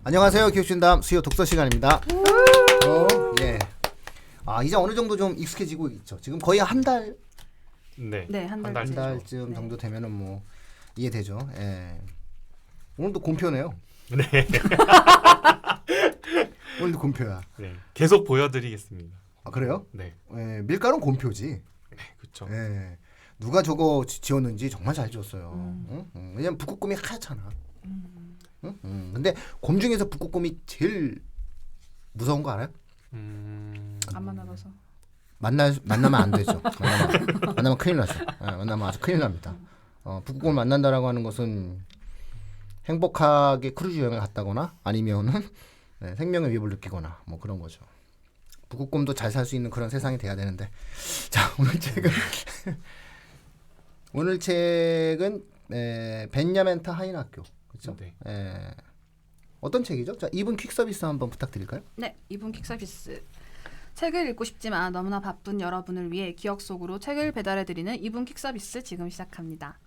안녕하세요. 교육진담 수요 독서 시간입니다. 예. 이제 어느 정도 좀 익숙해지고 있죠. 지금 거의 한 달, 네, 한 한 달쯤 정도 되면은 뭐 이해되죠. 예. 오늘도 곰표네요. 네. 오늘도 곰표야. 네. 계속 보여드리겠습니다. 아 그래요? 네. 예, 밀가루는 곰표지. 네, 그렇죠. 예. 누가 저거 지었는지 정말 잘 지었어요. 응? 왜냐면 북극곰이 하얗잖아. 응? 근데 곰 중에서 북극곰이 제일 무서운 거 알아요? 안 만나봐서. 만나면 안 되죠. 만나면 큰일 나죠. 만나면 아주 큰일 납니다. 북극곰을 만난다라고 하는 것은 행복하게 크루즈 여행을 갔다거나 아니면은 생명의 위협을 느끼거나 뭐 그런 거죠. 북극곰도 잘 살 수 있는 그런 세상이 돼야 되는데. 자, 오늘 책은 벤야멘타 하인학교. 그렇죠? 네. 어떤 책이죠? 자, 이분 퀵 서비스 한번 부탁드릴까요? 네, 이분 퀵 서비스. 책을 읽고 싶지만 너무나 바쁜 여러분을 위해 기억 속으로 책을 배달해드리는 이분 퀵 서비스 지금 시작합니다.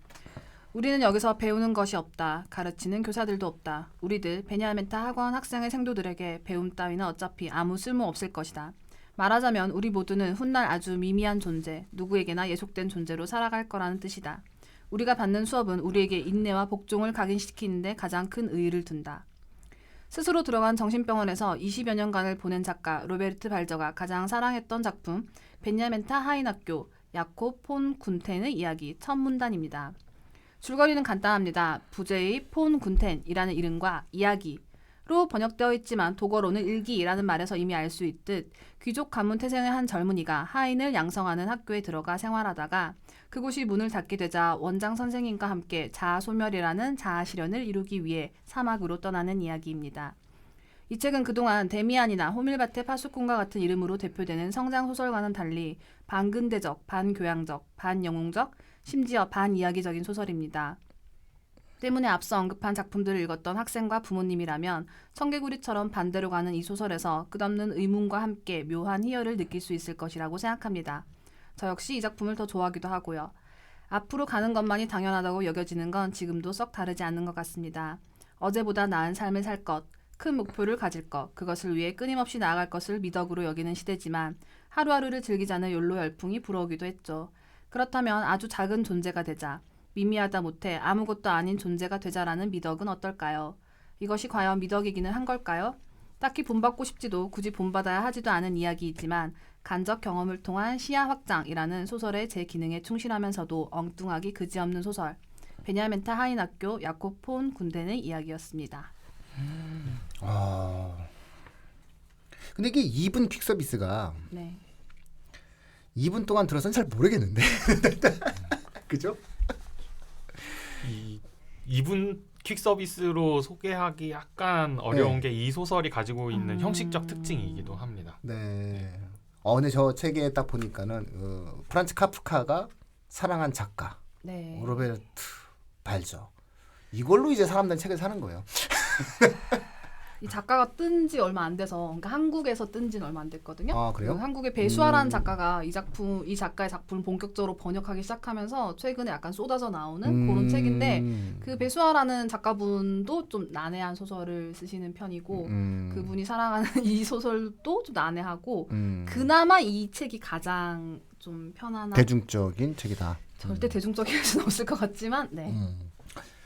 우리는 여기서 배우는 것이 없다. 가르치는 교사들도 없다. 우리들 베냐멘타 학원 학생의 생도들에게 배움 따위는 어차피 아무 쓸모 없을 것이다. 말하자면 우리 모두는 훗날 아주 미미한 존재, 누구에게나 예속된 존재로 살아갈 거라는 뜻이다. 우리가 받는 수업은 우리에게 인내와 복종을 각인시키는 데 가장 큰 의의를 둔다. 스스로 들어간 정신병원에서 20여 년간을 보낸 작가 로베르트 발저가 가장 사랑했던 작품 벤야멘타 하인학교 야콥 폰 군텐의 이야기 첫 문단입니다. 줄거리는 간단합니다. 부제의 폰 군텐이라는 이름과 이야기로 번역되어 있지만 독어로는 일기라는 말에서 이미 알 수 있듯 귀족 가문 태생의 한 젊은이가 하인을 양성하는 학교에 들어가 생활하다가 그곳이 문을 닫게 되자 원장 선생님과 함께 자아소멸이라는 자아실현을 이루기 위해 사막으로 떠나는 이야기입니다. 이 책은 그동안 데미안이나 호밀밭의 파수꾼과 같은 이름으로 대표되는 성장소설과는 달리 반근대적, 반교양적, 반영웅적, 심지어 반이야기적인 소설입니다. 때문에 앞서 언급한 작품들을 읽었던 학생과 부모님이라면 청개구리처럼 반대로 가는 이 소설에서 끝없는 의문과 함께 묘한 희열을 느낄 수 있을 것이라고 생각합니다. 저 역시 이 작품을 더 좋아하기도 하고요. 앞으로 가는 것만이 당연하다고 여겨지는 건 지금도 썩 다르지 않는 것 같습니다. 어제보다 나은 삶을 살 것, 큰 목표를 가질 것, 그것을 위해 끊임없이 나아갈 것을 미덕으로 여기는 시대지만 하루하루를 즐기자는 욜로 열풍이 불어오기도 했죠. 그렇다면 아주 작은 존재가 되자, 미미하다 못해 아무것도 아닌 존재가 되자라는 미덕은 어떨까요? 이것이 과연 미덕이기는 한 걸까요? 딱히 본받고 싶지도 굳이 본받아야 하지도 않은 이야기이지만 간접 경험을 통한 시야 확장이라는 소설의 제 기능에 충실하면서도 엉뚱하기 그지없는 소설 베냐멘타 하인학교 야콥 폰 군텐의 이야기였습니다. 근데 이게 2분 퀵 서비스가 네. 2분 동안 들어서는 잘 모르겠는데. 그죠? 이분 퀵 서비스로 소개하기 약간 어려운 게 이 소설이 가지고 있는 형식적 특징이기도 합니다. 네. 근데 저 책에 딱 보니까는 프란츠 카프카가 사랑한 작가 네. 로베르트 발저 이걸로 이제 사람들은 책을 사는 거예요. 이 작가가 뜬 지 얼마 안 돼서, 그러니까 한국에서 뜬 지는 얼마 안 됐거든요. 아 그래요? 한국의 배수아라는 작가가 이 작가의 작품을 본격적으로 번역하기 시작하면서 최근에 약간 쏟아져 나오는 그런 책인데, 그 배수아라는 작가분도 좀 난해한 소설을 쓰시는 편이고, 그분이 사랑하는 이 소설도 좀 난해하고, 그나마 이 책이 가장 좀 편안한 대중적인 책이다. 절대 대중적일 수는 없을 것 같지만, 네.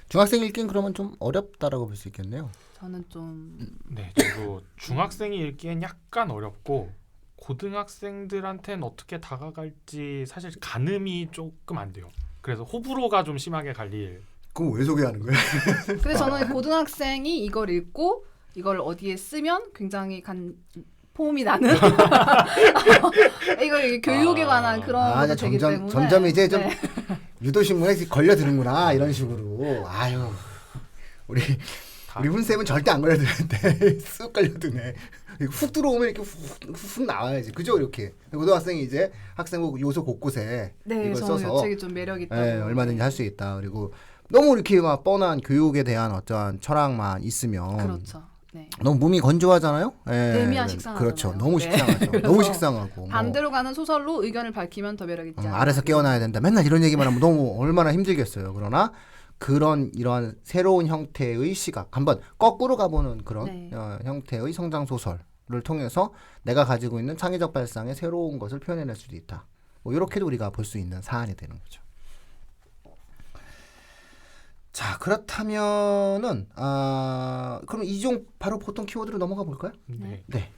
중학생 읽기는 그러면 좀 어렵다라고 볼 수 있겠네요. 저는 좀 네, 저도 중학생이 읽기엔 약간 어렵고 고등학생들한테는 어떻게 다가갈지 사실 가늠이 조금 안 돼요. 그래서 호불호가 좀 심하게 갈릴. 그럼 왜 소개하는 거예요? 근데 저는 고등학생이 이걸 읽고 이걸 어디에 쓰면 굉장히 폼이 나는 이걸 교육에 관한 그런 것도 되기 때문에 점점 이제 좀 유도신문에 걸려드는구나 이런 식으로. 아유 우리 훈쌤은 절대 안 걸려드는데 쑥 걸려드네. 훅 들어오면 이렇게 훅 나와야지. 그죠? 이렇게 고등학생이 이제 학생부 요소 곳곳에 네, 이걸 저는 써서 이 책이 좀 매력 있다고. 얼마든지 할 수 있다. 그리고 너무 이렇게 막 뻔한 교육에 대한 어떠한 철학만 있으면 그렇죠. 네. 너무 몸이 건조하잖아요. 데미안 식상하잖아요. 그렇죠. 너무 네. 식상하죠. 너무 식상하고 반대로 가는 소설로 의견을 밝히면 더 매력 있지 않아요? 아래서 깨어나야 된다. 맨날 이런 얘기만 하면 너무 얼마나 힘들겠어요. 그러나 그런 이러한 새로운 형태의 시각 한번 거꾸로 가보는 그런 네. 형태의 성장 소설을 통해서 내가 가지고 있는 창의적 발상의 새로운 것을 표현해낼 수도 있다. 뭐 이렇게도 우리가 볼 수 있는 사안이 되는 거죠. 자 그렇다면은 그럼 이종 바로 보통 키워드로 넘어가 볼까요? 네. 네.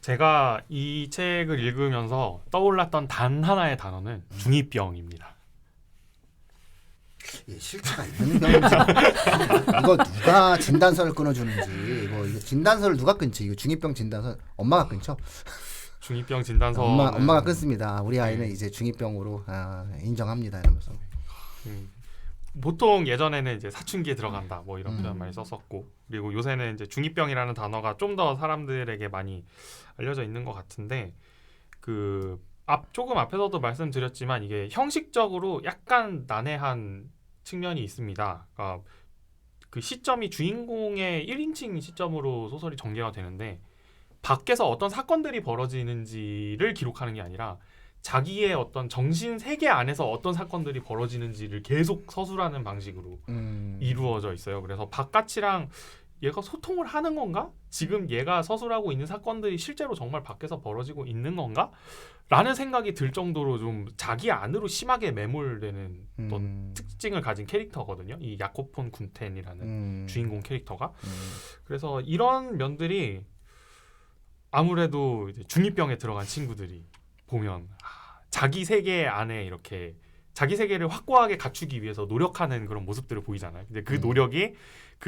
제가 이 책을 읽으면서 떠올랐던 단 하나의 단어는 중2병입니다. 예, 실체가 있는 병이지. 이거 누가 진단서를 끊어주는지 이거 진단서를 누가 끊지? 이거 중2병 진단서 엄마가 끊죠? 중2병 진단서 엄마가 끊습니다. 우리 아이는 네. 이제 중2병으로 인정합니다 이러면서. 보통 예전에는 이제 사춘기에 들어간다 뭐 이런 표현 음. 많이 썼었고 그리고 요새는 이제 중2병이라는 단어가 좀 더 사람들에게 많이 알려져 있는 것 같은데 조금 앞에서도 말씀드렸지만 이게 형식적으로 약간 난해한 측면이 있습니다. 그러니까 그 시점이 주인공의 1인칭 시점으로 소설이 전개가 되는데 밖에서 어떤 사건들이 벌어지는지를 기록하는 게 아니라 자기의 어떤 정신 세계 안에서 어떤 사건들이 벌어지는지를 계속 서술하는 방식으로 이루어져 있어요. 그래서 바깥이랑 얘가 소통을 하는 건가? 지금 얘가 서술하고 있는 사건들이 실제로 정말 밖에서 벌어지고 있는 건가? 라는 생각이 들 정도로 좀 자기 안으로 심하게 매몰되는 어떤 특징을 가진 캐릭터거든요. 이 야콥 폰 군텐이라는 주인공 캐릭터가. 그래서 이런 면들이 아무래도 이제 중2병에 들어간 친구들이 보면 자기 세계 안에 이렇게 자기 세계를 확고하게 갖추기 위해서 노력하는 그런 모습들을 보이잖아요. 근데 그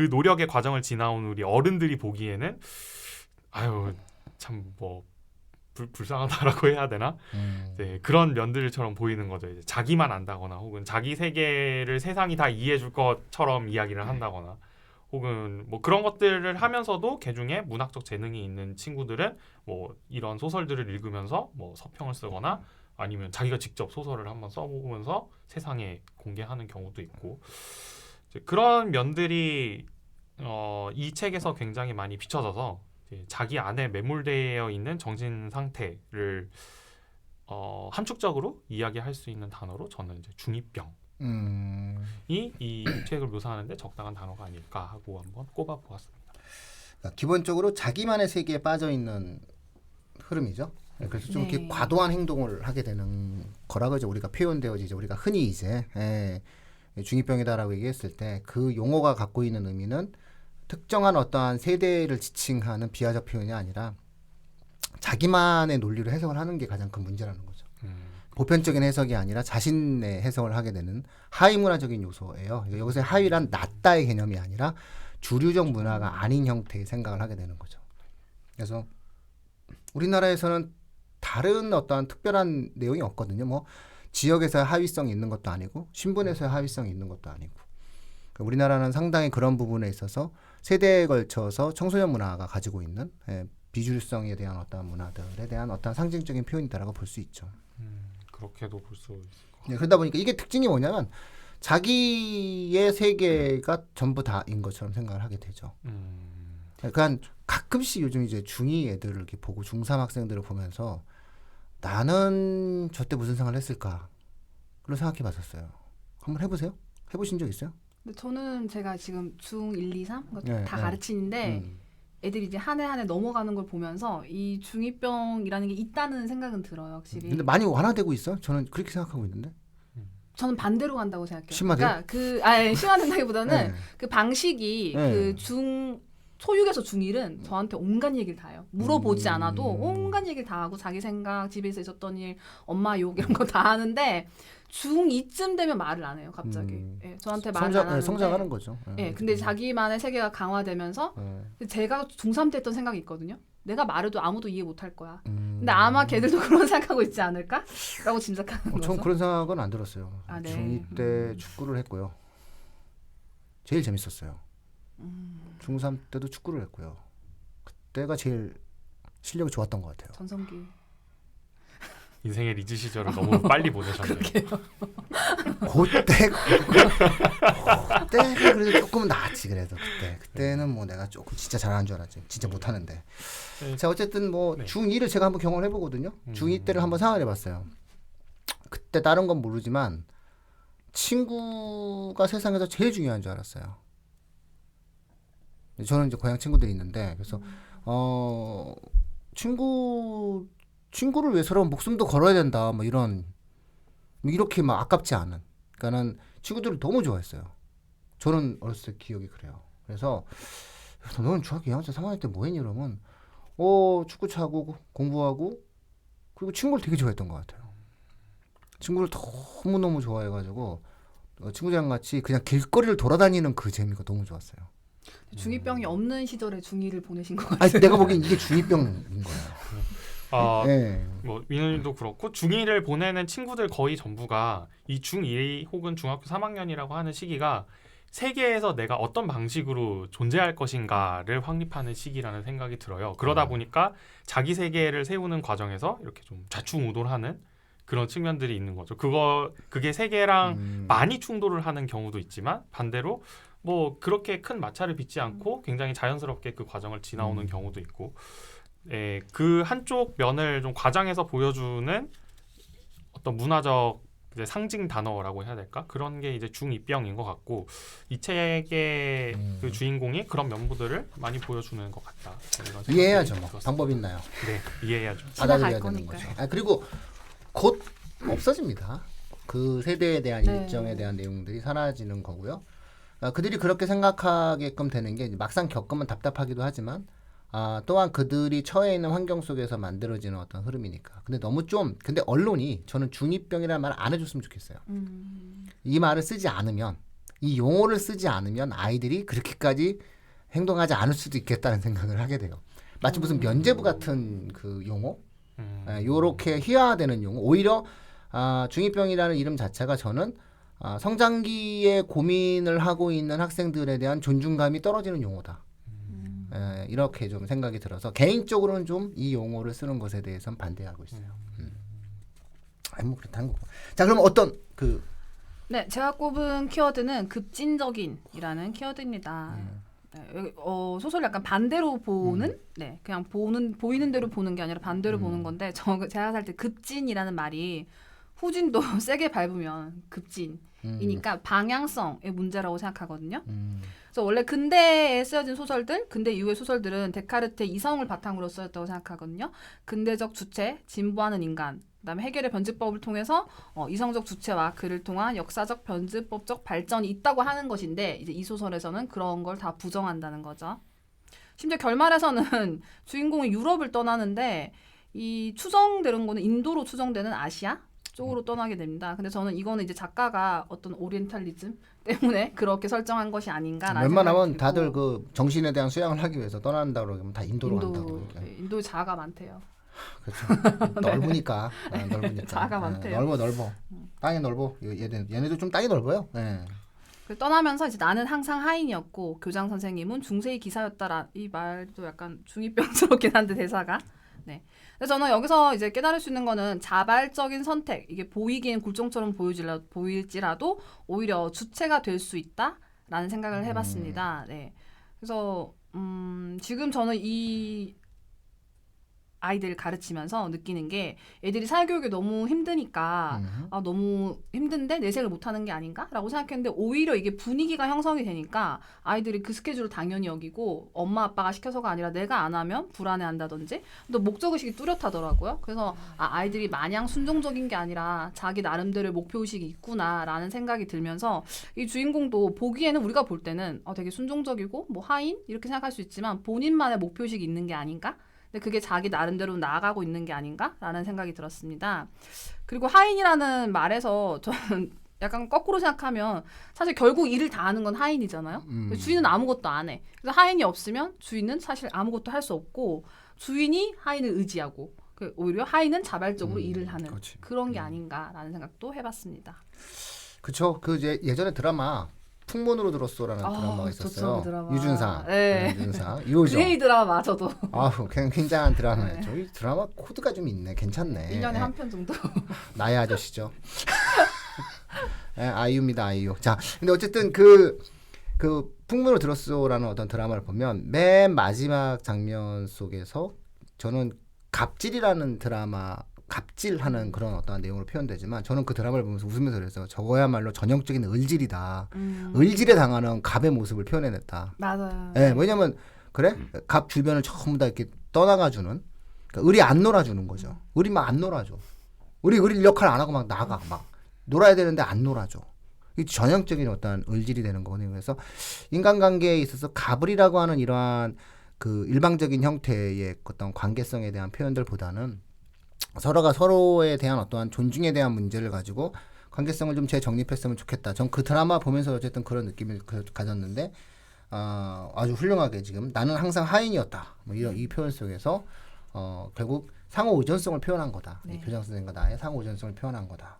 노력의 과정을 지나온 우리 어른들이 보기에는 아유 참 뭐 불쌍하다라고 해야 되나? 네, 그런 면들처럼 보이는 거죠. 이제 자기만 안다거나 혹은 자기 세계를 세상이 다 이해해줄 것처럼 이야기를 한다거나 혹은 뭐 그런 것들을 하면서도 개중에 문학적 재능이 있는 친구들은 뭐 이런 소설들을 읽으면서 뭐 서평을 쓰거나 아니면 자기가 직접 소설을 한번 써보면서 세상에 공개하는 경우도 있고 이제 그런 면들이 이 책에서 굉장히 많이 비춰져서 이제 자기 안에 매몰되어 있는 정신 상태를 함축적으로 이야기할 수 있는 단어로 저는 이제 중2병 이 책을 묘사하는데 적당한 단어가 아닐까 하고 한번 꼽아보았습니다. 그러니까 기본적으로 자기만의 세계에 빠져 있는 흐름이죠. 그래서 좀 이렇게 네. 과도한 행동을 하게 되는 거라고 이제 우리가 표현되어지 이제 우리가 흔히 이제 중2병이다라고 얘기했을 때 그 용어가 갖고 있는 의미는 특정한 어떠한 세대를 지칭하는 비하적 표현이 아니라 자기만의 논리로 해석을 하는 게 가장 큰 문제라는 거죠. 보편적인 해석이 아니라 자신의 해석을 하게 되는 하위 문화적인 요소예요. 여기서 하위란 낮다의 개념이 아니라 주류적 문화가 아닌 형태의 생각을 하게 되는 거죠. 그래서 우리나라에서는 다른 어떠한 특별한 내용이 없거든요. 뭐 지역에서의 하위성이 있는 것도 아니고 신분에서의 하위성이 있는 것도 아니고 그러니까 우리나라는 상당히 그런 부분에 있어서 세대에 걸쳐서 청소년 문화가 가지고 있는 비주류성에 대한 어떤 문화들에 대한 어떤 상징적인 표현이다라고 볼 수 있죠. 그렇게도 볼 수 있을 것 같아요. 네, 그러다 보니까 이게 특징이 뭐냐면 자기의 세계가 전부 다인 것처럼 생각을 하게 되죠. 그러니까 가끔씩 요즘 이제 중2 애들을 이렇게 보고 중3 학생들을 보면서 나는 저때 무슨 생각을 했을까? 그런 생각해 봤었어요. 한번 해보세요. 해보신 적 있어요? 근데 저는 제가 지금 중 1, 2, 3 네, 다 네. 가르치는데 애들이 이제 한 해 한 해 넘어가는 걸 보면서 이 중2병이라는 게 있다는 생각은 들어요, 확실히. 근데 많이 완화되고 있어요. 저는 그렇게 생각하고 있는데. 저는 반대로 간다고 생각해요. 심화돼요? 그러니까 심화된다기보다는 네. 그 방식이 네. 그 초육에서 중1은 저한테 온갖 얘기를 다 해요. 물어보지 않아도 온갖 얘기를 다 하고 자기 생각, 집에서 있었던 일, 엄마 욕 이런 거 다 하는데 중2쯤 되면 말을 안 해요, 갑자기. 예, 저한테 말을 안 하는데. 성장하는 거죠. 예, 근데 자기만의 세계가 강화되면서 제가 중3 때 했던 생각이 있거든요. 내가 말해도 아무도 이해 못할 거야. 근데 아마 걔들도 그런 생각하고 있지 않을까? 라고 짐작하는 거죠. 전 그런 생각은 안 들었어요. 아, 네. 중2 때 축구를 했고요. 제일 재밌었어요. 중3 때도 축구를 했고요. 그때가 제일 실력이 좋았던 것 같아요. 전성기. 인생의 리즈 시절을 너무 빨리 보내셨네요. 그때 그래도 조금은 나았지. 그래도 그때는 뭐 내가 조금 진짜 잘하는 줄 알았지. 진짜 못하는데. 네. 자 어쨌든 뭐 네. 중2를 제가 한번 경험을 해보거든요. 중2 때를 한번 생각을 해봤어요. 그때 다른 건 모르지만 친구가 세상에서 제일 중요한 줄 알았어요. 저는 이제 고향 친구들이 있는데 그래서 친구를 위해서라면 목숨도 걸어야 된다. 뭐 이렇게 막 아깝지 않은. 그러니까는 친구들을 너무 좋아했어요. 저는 어렸을 때 기억이 그래요. 그래서 너는 중학교 2학년 3학년 때 뭐 했니? 그러면 축구 차고 공부하고 그리고 친구를 되게 좋아했던 것 같아요. 친구를 너무너무 좋아해가지고 친구들이랑 같이 그냥 길거리를 돌아다니는 그 재미가 너무 좋았어요. 중2병이 없는 시절에 중2를 보내신 것 아니 같아요. 내가 보기엔 이게 중2병인 거야. 네. 뭐 민우님도 그렇고 중2를 보내는 친구들 거의 전부가 이 중2 혹은 중학교 3학년이라고 하는 시기가 세계에서 내가 어떤 방식으로 존재할 것인가를 확립하는 시기라는 생각이 들어요. 그러다 보니까 자기 세계를 세우는 과정에서 이렇게 좀 좌충우돌하는 그런 측면들이 있는 거죠. 그게 세계랑 많이 충돌을 하는 경우도 있지만 반대로 뭐 그렇게 큰 마찰을 빚지 않고 굉장히 자연스럽게 그 과정을 지나오는 경우도 있고, 그 한쪽 면을 좀 과장해서 보여주는 어떤 문화적 이제 상징 단어라고 해야 될까? 그런 게 이제 중2병인 것 같고, 이 책의 그 주인공이 그런 면모들을 많이 보여주는 것 같다. 이런 생각이 이해해야죠. 뭐. 들었습니다. 방법이 있나요? 네, 이해해야죠. 받아들여야 지나갈 되는 거니까요. 거죠. 그리고 곧 없어집니다. 그 세대에 대한 네. 일정에 대한 내용들이 사라지는 거고요. 그들이 그렇게 생각하게끔 되는 게 이제 막상 겪으면 답답하기도 하지만 또한 그들이 처해 있는 환경 속에서 만들어지는 어떤 흐름이니까. 근데 언론이 저는 중2병이라는 말을 안 해줬으면 좋겠어요. 이 말을 쓰지 않으면, 이 용어를 쓰지 않으면 아이들이 그렇게까지 행동하지 않을 수도 있겠다는 생각을 하게 돼요. 마치 무슨 면죄부 같은 그 용어, 요렇게 희화화되는 용어. 오히려 중2병이라는 이름 자체가 저는 성장기에 고민을 하고 있는 학생들에 대한 존중감이 떨어지는 용어다. 이렇게 좀 생각이 들어서 개인적으로는 좀 이 용어를 쓰는 것에 대해서는 반대하고 있어요. 뭐 그렇다는 거고. 자, 그럼 어떤 네, 제가 꼽은 키워드는 급진적인이라는 키워드입니다. 소설 약간 반대로 보는, 네, 그냥 보이는 대로 보는 게 아니라 반대로 보는 건데, 제가 살 때 급진이라는 말이 후진도 세게 밟으면 급진이니까 방향성의 문제라고 생각하거든요. 그래서 원래 근대에 쓰여진 소설들, 근대 이후의 소설들은 데카르트의 이성을 바탕으로 쓰였다고 생각하거든요. 근대적 주체, 진보하는 인간, 그다음에 해결의 변증법을 통해서 이성적 주체와 그를 통한 역사적 변증법적 발전이 있다고 하는 것인데, 이제 이 소설에서는 그런 걸 다 부정한다는 거죠. 심지어 결말에서는 주인공이 유럽을 떠나는데 이 추정되는 거는 인도로 추정되는 아시아 쪽으로 떠나게 됩니다. 근데 저는 이거는 이제 작가가 어떤 오리엔탈리즘 때문에 그렇게 설정한 것이 아닌가라는 웬만하면 생각이 다들 들고. 그 정신에 대한 수양을 하기 위해서 떠난다 그러면 다 인도로 간다고. 인도에 자아가 많대요. 그렇죠. 넓으니까. 넓으니까. 자아가 많대요. 넓어. 땅이 넓어. 얘네도 좀 땅이 넓어요. 네. 떠나면서 이제 나는 항상 하인이었고 교장 선생님은 중세의 기사였다라, 이 말도 약간 중2병스럽긴 한데 대사가. 네. 그래서 저는 여기서 이제 깨달을 수 있는 거는 자발적인 선택, 이게 보이기엔 굴종처럼 보일지라도 오히려 주체가 될 수 있다라는 생각을 해봤습니다. 네. 그래서 지금 저는 이 아이들을 가르치면서 느끼는 게, 애들이 사회교육이 너무 힘드니까 너무 힘든데 내색을 못하는 게 아닌가라고 생각했는데, 오히려 이게 분위기가 형성이 되니까 아이들이 그 스케줄을 당연히 여기고 엄마 아빠가 시켜서가 아니라 내가 안 하면 불안해한다든지, 또 목적의식이 뚜렷하더라고요. 그래서 아이들이 마냥 순종적인 게 아니라 자기 나름대로의 목표의식이 있구나라는 생각이 들면서, 이 주인공도 보기에는 우리가 볼 때는 되게 순종적이고 뭐 하인 이렇게 생각할 수 있지만 본인만의 목표의식이 있는 게 아닌가? 근데 그게 자기 나름대로 나아가고 있는 게 아닌가라는 생각이 들었습니다. 그리고 하인이라는 말에서 저는 약간 거꾸로 생각하면 사실 결국 일을 다 하는 건 하인이잖아요. 주인은 아무것도 안 해. 그래서 하인이 없으면 주인은 사실 아무것도 할 수 없고, 주인이 하인을 의지하고, 오히려 하인은 자발적으로 일을 하는 그렇지. 그런 게 아닌가라는 생각도 해봤습니다. 그쵸. 그 예전에 드라마 풍문으로 들었어라는 드라마가 좋죠, 있었어요. 그 드라마. 유준상. 네. 유준상. 이호정. 그레이 드라마 저도 굉장한 드라마였죠. 이 드라마 코드가 좀 있네. 괜찮네. 1년에 한 편 정도. 나의 아저씨죠. 아이유입니다. 아이유. 자, 근데 어쨌든 그 풍문을 들었어라는 어떤 드라마를 보면 맨 마지막 장면 속에서 저는 갑질이라는 드라마, 갑질하는 그런 어떤 내용으로 표현되지만 저는 그 드라마를 보면서 웃으면서 그랬어요. 저거야말로 전형적인 을질이다. 을질에 당하는 갑의 모습을 표현해냈다. 맞아요. 예, 왜냐면 그래 갑 주변을 전부 다 이렇게 떠나가주는 그러니까 을이 안 놀아주는 거죠. 을이 막 안 놀아줘. 을 역할 안 하고 막 나가 막 놀아야 되는데 안 놀아줘. 이 전형적인 어떤 을질이 되는 거거든요. 그래서 인간관계에 있어서 갑을이라고 하는 이러한 그 일방적인 형태의 어떤 관계성에 대한 표현들보다는 서로가 서로에 대한 어떠한 존중에 대한 문제를 가지고 관계성을 좀 재정립했으면 좋겠다. 전 그 드라마 보면서 어쨌든 그런 느낌을 가졌는데 아주 훌륭하게 지금 나는 항상 하인이었다. 뭐 이런 이 표현 속에서 결국 상호 의존성을 표현한 거다. 네. 이 교장 선생님과 나의 상호 의존성을 표현한 거다.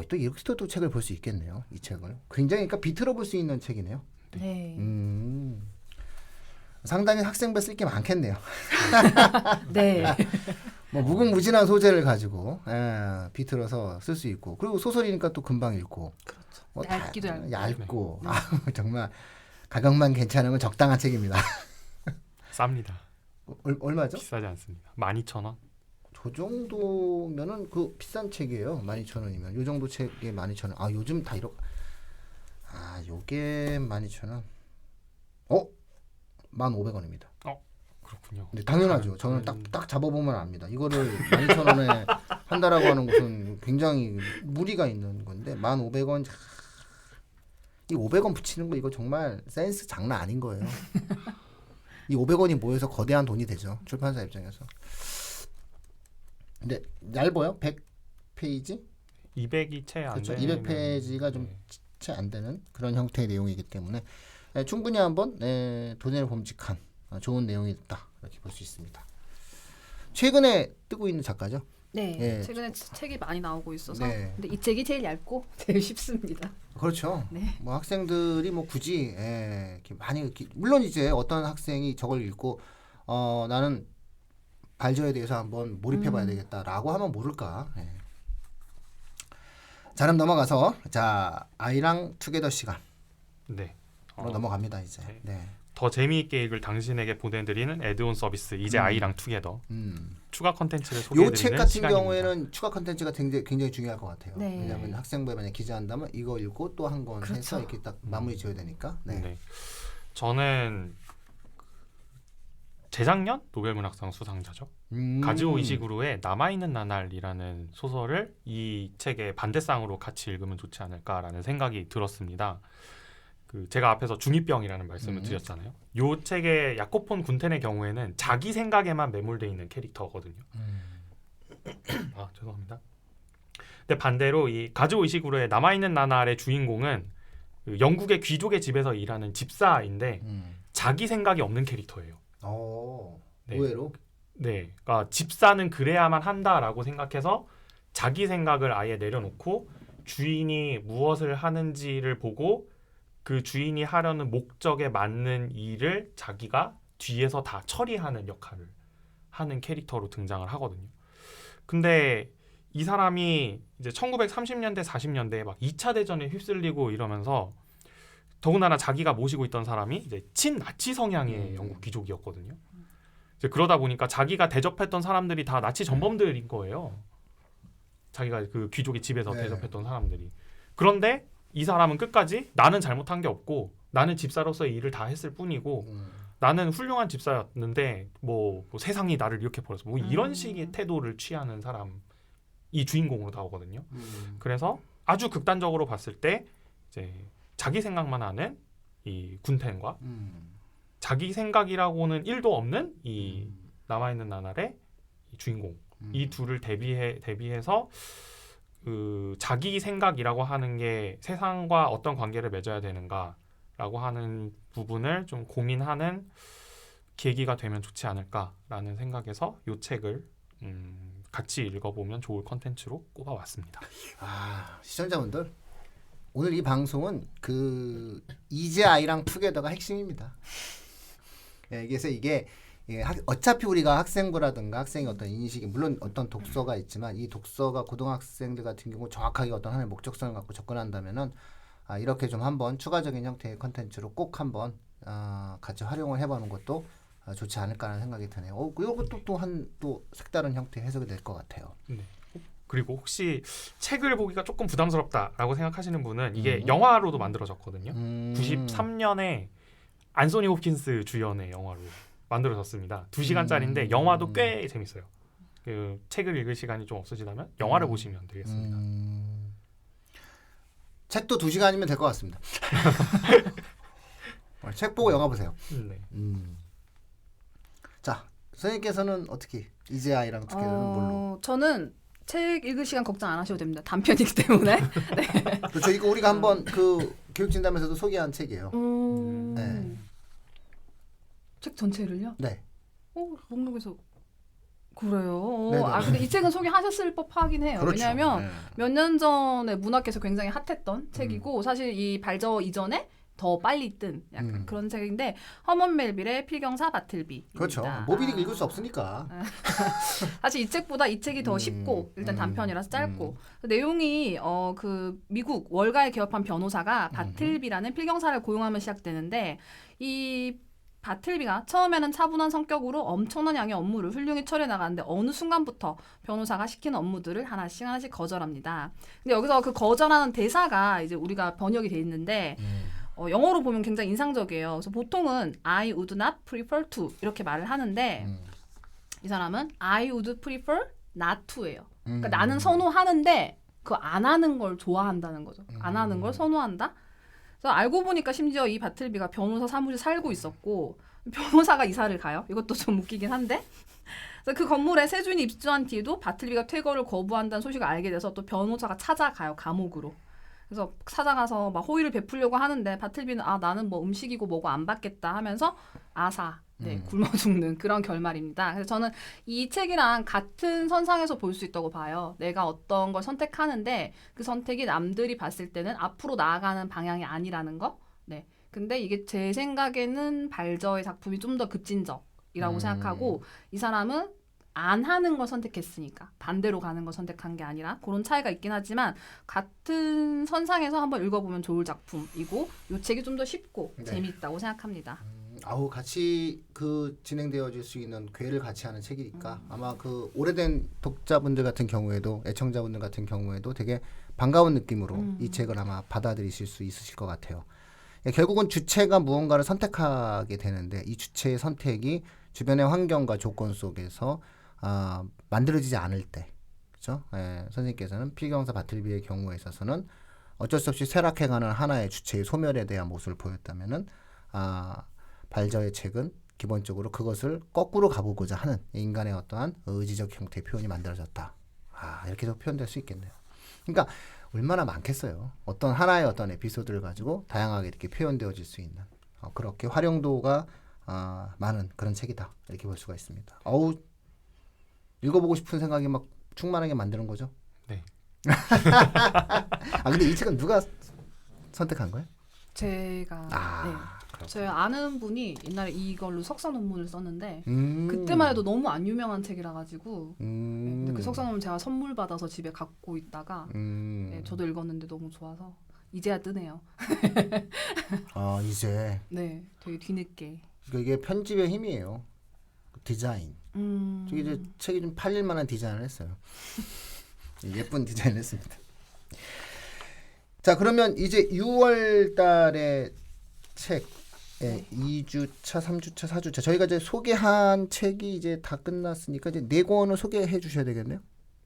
또 이렇게 또 책을 볼 수 있겠네요. 이 책을 굉장히 그러니까 비틀어 볼 수 있는 책이네요. 네. 상당히 학생부 쓸 게 많겠네요. 네. 뭐 무궁무진한 소재를 가지고 비틀어서 쓸 수 있고 그리고 소설이니까 또 금방 읽고 그렇죠. 뭐 얇기도 얇고 정말 가격만 괜찮으면 적당한 책입니다. 쌉니다. 얼마죠? 비싸지 않습니다. 12,000원. 저 정도면은 그 비싼 책이에요. 12,000원이면 요 정도 책에 12,000원. 요즘 다 요게 12,000원. 1,500원입니다. 그렇군요. 근데 당연하죠. 저는 딱 잡아보면 압니다. 이거를 12,000원에 한다라고 하는 것은 굉장히 무리가 있는 건데 1,500원. 이 500원 붙이는 거 이거 정말 센스 장난 아닌 거예요. 이 500원이 모여서 거대한 돈이 되죠. 출판사 입장에서. 근데 얇아요. 100페이지? 200이 채 안 그렇죠. 되는 200페이지가 좀 채 안 되는 그런 형태의 내용이기 때문에 충분히 한번 돈을 범직한 좋은 내용이었다 이렇게 볼 수 있습니다. 최근에 뜨고 있는 작가죠. 네. 예. 최근에 책이 많이 나오고 있어서 네. 근데 이 책이 제일 얇고 제일 쉽습니다. 그렇죠. 네. 뭐 학생들이 뭐 굳이 이렇게 많이 물론 이제 어떤 학생이 저걸 읽고 나는 발저에 대해서 한번 몰입해봐야 되겠다라고 하면 모를까. 자, 그럼 넘어가서 자 아이랑 투게더 시간으로 네. 넘어갑니다 이제. 네. 더 재미있게 읽을 당신에게 보내드리는 애드온 서비스 이제 아이랑 투게더 추가 컨텐츠를 요 소개해드리는 책 같은 시간입니다. 경우에는 추가 컨텐츠가 굉장히 중요할 것 같아요. 네. 왜냐하면 학생부에 만약 기재한다면 이거 읽고 또 한 권 그렇죠. 해서 이렇게 딱 마무리 지어야 되니까. 네. 네. 저는 재작년 노벨문학상 수상자죠. 가즈오 이시구로의 남아있는 나날이라는 소설을 이 책의 반대쌍으로 같이 읽으면 좋지 않을까라는 생각이 들었습니다. 제가 앞에서 중2병이라는 말씀을 드렸잖아요. 이 책의 야코폰 군텐의 경우에는 자기 생각에만 매몰돼 있는 캐릭터거든요. 죄송합니다. 근데 반대로 이 가즈오 이시구로의 남아있는 나날의 주인공은 영국의 귀족의 집에서 일하는 집사인데 자기 생각이 없는 캐릭터예요. 네. 의외로. 네, 그러니까 집사는 그래야만 한다라고 생각해서 자기 생각을 아예 내려놓고 주인이 무엇을 하는지를 보고 그 주인이 하려는 목적에 맞는 일을 자기가 뒤에서 다 처리하는 역할을 하는 캐릭터로 등장을 하거든요. 근데 이 사람이 이제 1930년대, 40년대에 막 2차 대전에 휩쓸리고 이러면서 더군다나 자기가 모시고 있던 사람이 이제 친나치 성향의 영국 귀족이었거든요. 이제 그러다 보니까 자기가 대접했던 사람들이 다 나치 전범들인 거예요. 자기가 그 귀족의 집에서 네. 대접했던 사람들이. 그런데 이 사람은 끝까지 나는 잘못한 게 없고 나는 집사로서의 일을 다 했을 뿐이고 나는 훌륭한 집사였는데 뭐 세상이 나를 이렇게 버려서 뭐 이런 식의 태도를 취하는 사람이 주인공으로 나오거든요. 그래서 아주 극단적으로 봤을 때 이제 자기 생각만 하는 이 군텐과 자기 생각이라고는 1도 없는 이 남아있는 나날의 이 주인공 이 둘을 대비해서 그 자기 생각이라고 하는 게 세상과 어떤 관계를 맺어야 되는가라고 하는 부분을 좀 고민하는 계기가 되면 좋지 않을까라는 생각에서 이 책을 같이 읽어보면 좋을 컨텐츠로 꼽아왔습니다. 시청자분들 오늘 이 방송은 그 이제 아이랑 투게더가 핵심입니다. 그래서 이게 어차피 우리가 학생부라든가 학생의 어떤 인식이 물론 어떤 독서가 있지만 이 독서가 고등학생들 같은 경우 정확하게 어떤 하나의 목적성을 갖고 접근한다면은 이렇게 좀 한번 추가적인 형태의 컨텐츠로 꼭 한번 같이 활용을 해보는 것도 좋지 않을까라는 생각이 드네요. 이것도 또 색다른 형태의 해석이 될 것 같아요. 네. 그리고 혹시 책을 보기가 조금 부담스럽다라고 생각하시는 분은 이게 영화로도 만들어졌거든요. 93년에 안소니 홉킨스 주연의 영화로 만들어졌습니다. 2시간짜리인데 영화도 꽤 재밌어요. 그 책을 읽을 시간이 좀 없으시다면 영화를 보시면 되겠습니다. 책도 2시간이면 될 것 같습니다. 책 보고 영화 보세요. 네. 자, 선생님께서는 어떻게 이재아이랑 두께는 뭘로? 저는 책 읽을 시간 걱정 안 하셔도 됩니다. 단편이기 때문에. 네. 그렇죠. 이거 우리가 한번 그 교육진담에서도 소개한 책이에요. 네. 책 전체를요? 네. 목록에서 그래요. 네네. 근데 이 책은 소개하셨을 법하긴 해요. 그렇죠. 왜냐하면 네. 몇 년 전에 문학계에서 굉장히 핫했던 책이고 사실 이 발저 이전에 더 빨리 뜬 약간 그런 책인데 허먼 멜빌의 필경사 바틀비입니다. 그렇죠. 모비딕 읽을 수 없으니까. 사실 이 책보다 이 책이 더 쉽고 일단 단편이라서 짧고 내용이 그 미국 월가에 개업한 변호사가 바틀비라는 필경사를 고용하면 시작되는데 이 바틀비가 처음에는 차분한 성격으로 엄청난 양의 업무를 훌륭히 처리해 나가는데 어느 순간부터 변호사가 시키는 업무들을 하나씩 거절합니다. 근데 여기서 그 거절하는 대사가 이제 우리가 번역이 돼 있는데 영어로 보면 굉장히 인상적이에요. 그래서 보통은 I would not prefer to 이렇게 말을 하는데 이 사람은 I would prefer not to예요. 그러니까 나는 선호하는데 그 안 하는 걸 좋아한다는 거죠. 안 하는 걸 선호한다. 그래서 알고 보니까 심지어 이 바틀비가 변호사 사무실 살고 있었고 변호사가 이사를 가요. 이것도 좀 웃기긴 한데 그래서 그 건물에 새 주인이 입주한 뒤에도 바틀비가 퇴거를 거부한다는 소식을 알게 돼서 또 변호사가 찾아가요. 감옥으로. 그래서 찾아가서 막 호의를 베풀려고 하는데 바틀비는 나는 뭐 음식이고 뭐고 안 받겠다 하면서 굶어 죽는 그런 결말입니다. 그래서 저는 이 책이랑 같은 선상에서 볼 수 있다고 봐요. 내가 어떤 걸 선택하는데 그 선택이 남들이 봤을 때는 앞으로 나아가는 방향이 아니라는 거. 네. 근데 이게 제 생각에는 발저의 작품이 좀 더 급진적이라고 생각하고 이 사람은 안 하는 걸 선택했으니까 반대로 가는 걸 선택한 게 아니라 그런 차이가 있긴 하지만 같은 선상에서 한번 읽어보면 좋을 작품이고 이 책이 좀 더 쉽고 네. 재미있다고 생각합니다. 같이 그 진행되어질 수 있는 괴를 같이 하는 책이니까 아마 그 오래된 독자분들 같은 경우에도 애청자분들 같은 경우에도 되게 반가운 느낌으로 이 책을 아마 받아들이실 수 있으실 것 같아요. 결국은 주체가 무언가를 선택하게 되는데 이 주체의 선택이 주변의 환경과 조건 속에서 만들어지지 않을 때, 그렇죠? 선생님께서는 필경사 바틀비의 경우에 있어서는 어쩔 수 없이 쇠락해가는 하나의 주체의 소멸에 대한 모습을 보였다면은 발저의 책은 기본적으로 그것을 거꾸로 가보고자 하는 인간의 어떠한 의지적 형태의 표현이 만들어졌다. 이렇게도 표현될 수 있겠네요. 그러니까 얼마나 많겠어요. 어떤 하나의 어떤 에피소드를 가지고 다양하게 이렇게 표현되어질 수 있는 그렇게 활용도가 많은 그런 책이다. 이렇게 볼 수가 있습니다. 읽어보고 싶은 생각이 막 충만하게 만드는 거죠. 네. 근데 이 책은 누가 선택한 거예요? 제가 그렇구나. 제가 아는 분이 옛날에 이걸로 석사 논문을 썼는데 그때만 해도 너무 안 유명한 책이라 가지고 근데 그 석사 논문 제가 선물 받아서 집에 갖고 있다가 저도 읽었는데 너무 좋아서 이제야 뜨네요. 이제 네, 되게 뒤늦게. 이게 편집의 힘이에요. 디자인. 저기 이제 책이 좀 팔릴 만한 디자인을 했어요. 예쁜 디자인을 했습니다. 자, 그러면 이제 6월 달에 책 2주차, 3주차, 4주차 저희가 이제 소개한 책이 이제 다 끝났으니까 이제 4권을 소개해 주셔야 되겠네요.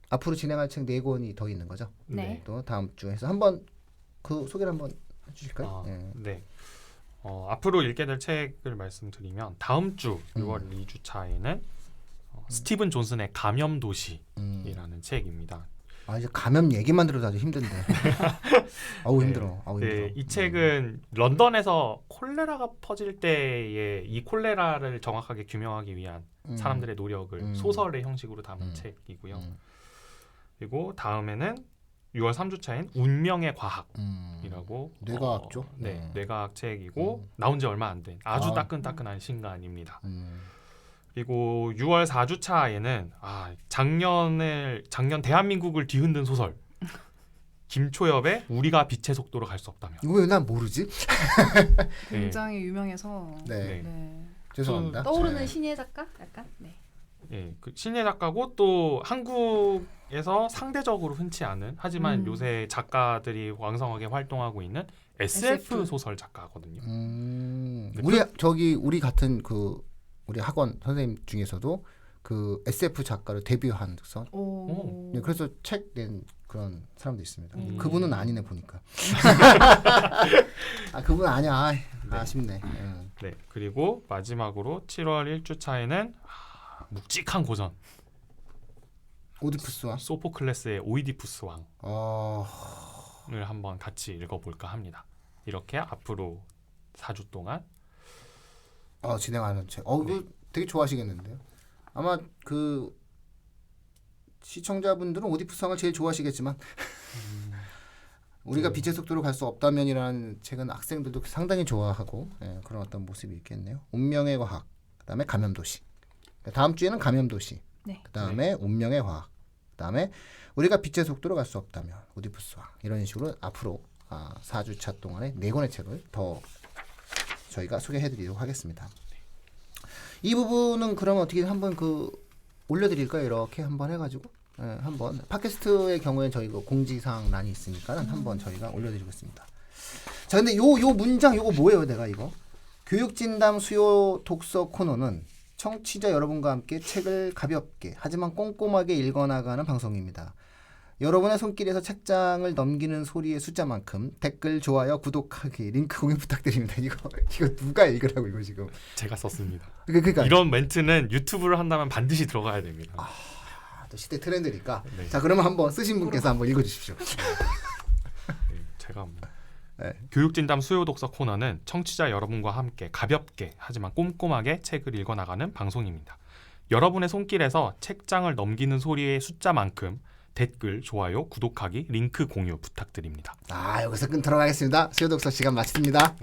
앞으로 진행할 책 4권이 더 있는 거죠. 네. 또 다음 주에서 한번 그 소개를 한번 해 주실까요? 네. 앞으로 읽게 될 책을 말씀드리면 다음 주 6월 2주차에는 스티븐 존슨의 감염 도시이라는 책입니다. 이제 감염 얘기만 들어도 아주 힘든데. 힘들어. 네, 이 책은 런던에서 콜레라가 퍼질 때에 이 콜레라를 정확하게 규명하기 위한 사람들의 노력을 소설의 형식으로 담은 책이고요. 그리고 다음에는 6월 3주차엔 운명의 과학이라고 뇌과학죠. 뇌과학 책이고 나온 지 얼마 안 된 아주 따끈따끈한 신간입니다. 그리고 6월 4주차에는 작년 대한민국을 뒤흔든 소설 김초엽의 우리가 빛의 속도로 갈 수 없다면. 이거 왜 난 모르지? 굉장히 유명해서 네. 네. 죄송합니다. 떠오르는 네. 신예 작가? 약간? 네. 예, 그 신예 작가고 또 한국에서 상대적으로 흔치 않은 하지만 요새 작가들이 왕성하게 활동하고 있는 SF 소설 작가거든요. 네, 우리 같은 그 우리 학원 선생님 중에서도 그 SF 작가를 데뷔한 오. 네, 그래서 책 낸 그런 사람도 있습니다. 음. 그분은 아니네 보니까. 아 그분 아니야. 아이, 아쉽네. 네, 그리고 마지막으로 7월 1주차에는 묵직한 고전 오디푸스와 소포클레스의 오이디푸스 왕을 어... 한번 같이 읽어볼까 합니다. 이렇게 앞으로 4주 동안 진행하는 책. 네. 이거 되게 좋아하시겠는데요. 아마 그 시청자분들은 오디푸스 왕을 제일 좋아하시겠지만 우리가 빛의 속도로 갈 수 없다면이라는 책은 학생들도 상당히 좋아하고 그런 어떤 모습이 있겠네요. 운명의 과학, 그다음에 감염도시. 다음 주에는 감염도시. 네. 그다음에 운명의 과학. 그다음에 우리가 빛의 속도로 갈 수 없다면 오디푸스 왕. 이런 식으로 앞으로 4주차 동안에 4권의 책을 더 저희가 소개해드리도록 하겠습니다. 이 부분은 그러면 어떻게 한번 올려드릴까요? 이렇게 한번 해가지고 한번 팟캐스트의 경우에 저희가 공지사항란이 있으니까 한번 저희가 올려드리겠습니다. 자, 근데 요 문장 요거 뭐예요? 내가 이거 교육진담 수요 독서 코너는 청취자 여러분과 함께 책을 가볍게 하지만 꼼꼼하게 읽어나가는 방송입니다. 여러분의 손길에서 책장을 넘기는 소리의 숫자만큼 댓글, 좋아요, 구독하기, 링크 공유 부탁드립니다. 이거 누가 읽으라고 이거 지금. 제가 썼습니다. 그러니까 이런 멘트는 유튜브를 한다면 반드시 들어가야 됩니다. 또 시대 트렌드니까. 네. 자, 그러면 한번 쓰신 분께서 한번 읽어주십시오. 네, 제가 네. 교육진담 수요 독서 코너는 청취자 여러분과 함께 가볍게 하지만 꼼꼼하게 책을 읽어나가는 방송입니다. 여러분의 손길에서 책장을 넘기는 소리의 숫자만큼 댓글, 좋아요, 구독하기, 링크 공유 부탁드립니다. 여기서 끊도록 하겠습니다. 수요 독서 시간 마칩니다.